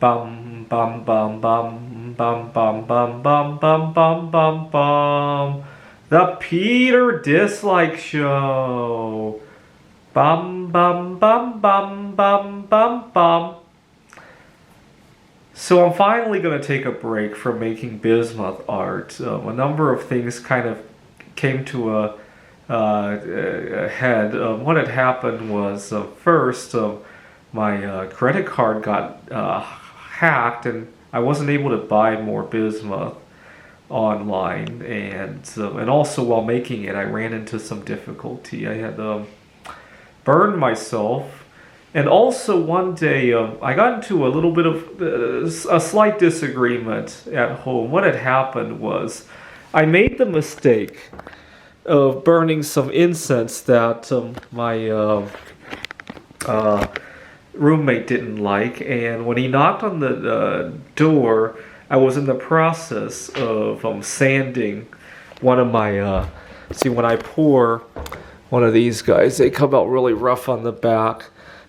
Bum bum bum bum bum bum bum bum bum bum bum bum. The Peter Dislike Show. Bum bum bum bum bum bum bum. So I'm finally going to take a break from making bismuth art. A number of things kind of came to a head. What had happened was first my credit card got hacked, and I wasn't able to buy more bismuth online, and also while making it, I ran into some difficulty. I had burned myself, and also one day I got into a little bit of a slight disagreement at home. What had happened was I made the mistake of burning some incense that my roommate didn't like, and when he knocked on the door, I was in the process of sanding one of my see, when I pour one of these guys, they come out really rough on the back,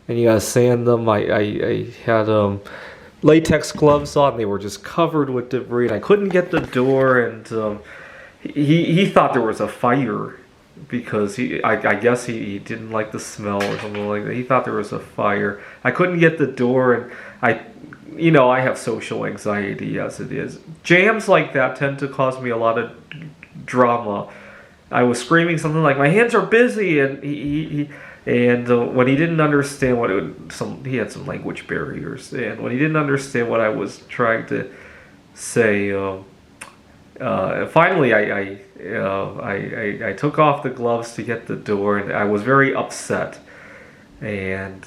and you gotta sand them. I had latex gloves on. They were just covered with debris, and I couldn't get the door, and he thought there was a fire, because I guess he didn't like the smell or something like that. He thought there was a fire. I couldn't get the door, and I have social anxiety as it is. Jams like that tend to cause me a lot of drama. I was screaming something like, "My hands are busy," and when he didn't understand what he had some language barriers, and when he didn't understand what I was trying to say, finally I took off the gloves to get the door, and I was very upset. And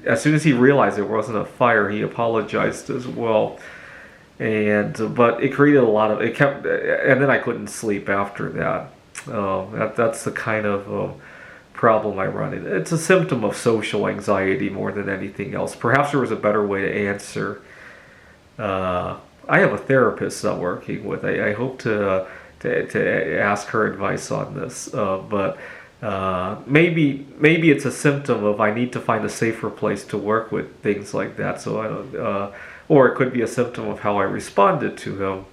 as soon as he realized there wasn't a fire, he apologized as well. But it created a lot of and then I couldn't sleep after that. That's the kind of problem I run into. It's a symptom of social anxiety more than anything else. Perhaps there was a better way to answer. I have a therapist I'm working with. I hope to ask her advice on this, but maybe it's a symptom of I need to find a safer place to work with things like that. So I don't, or it could be a symptom of how I responded to him.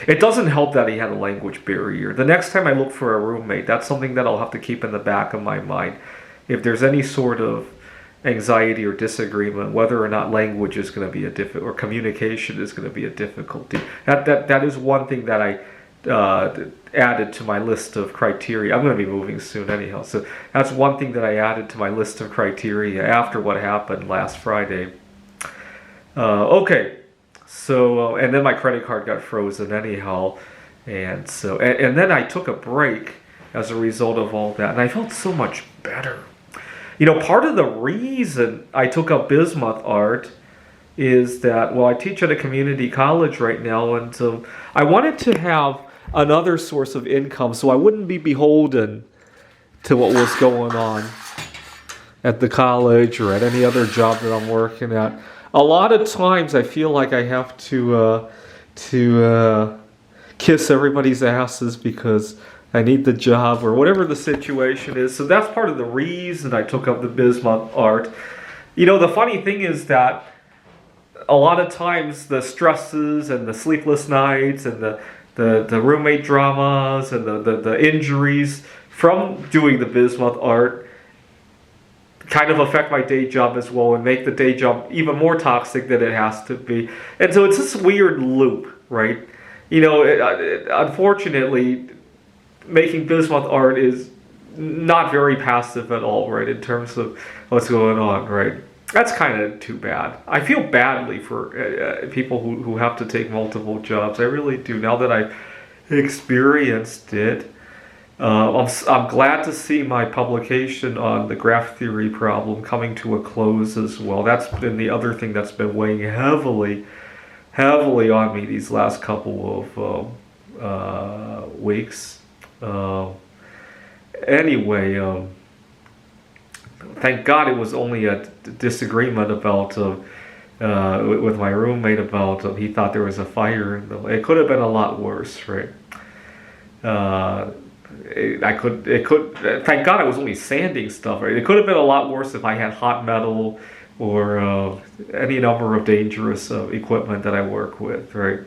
It doesn't help that he had a language barrier. The next time I look for a roommate, that's something that I'll have to keep in the back of my mind. If there's any sort of anxiety or disagreement, whether or not language is going to be or communication is going to be a difficulty. That is one thing that I added to my list of criteria. I'm going to be moving soon anyhow, so that's one thing that I added to my list of criteria after what happened last Friday. Okay, so and then my credit card got frozen anyhow, and then I took a break as a result of all that, and I felt so much better. Part of the reason I took up bismuth art is that, I teach at a community college right now, and I wanted to have another source of income so I wouldn't be beholden to what was going on at the college or at any other job that I'm working at. A lot of times I feel like I have to kiss everybody's asses because I need the job or whatever the situation is. So that's part of the reason I took up the bismuth art. The funny thing is that a lot of times the stresses and the sleepless nights and the roommate dramas and the injuries from doing the bismuth art kind of affect my day job as well and make the day job even more toxic than it has to be. And so it's this weird loop, right? Unfortunately, making bismuth art is not very passive at all, right, in terms of what's going on, right? That's kind of too bad. I feel badly for people who have to take multiple jobs. I really do, now that I've experienced it. I'm glad to see my publication on the graph theory problem coming to a close as well. That's been the other thing that's been weighing heavily on me these last couple of weeks. Anyway, thank God it was only a disagreement about with my roommate about he thought there was a fire. It could have been a lot worse, right? Thank God I was only sanding stuff, right? It could have been a lot worse if I had hot metal or any number of dangerous equipment that I work with, right?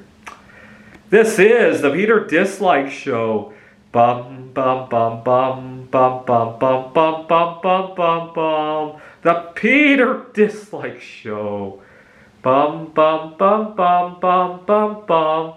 This is the Peter Dislike Show. Bum bum bum bum bum bum bum bum bum bum bum bum. The Peter Dislike Show. Bum bum bum bum bum bum bum.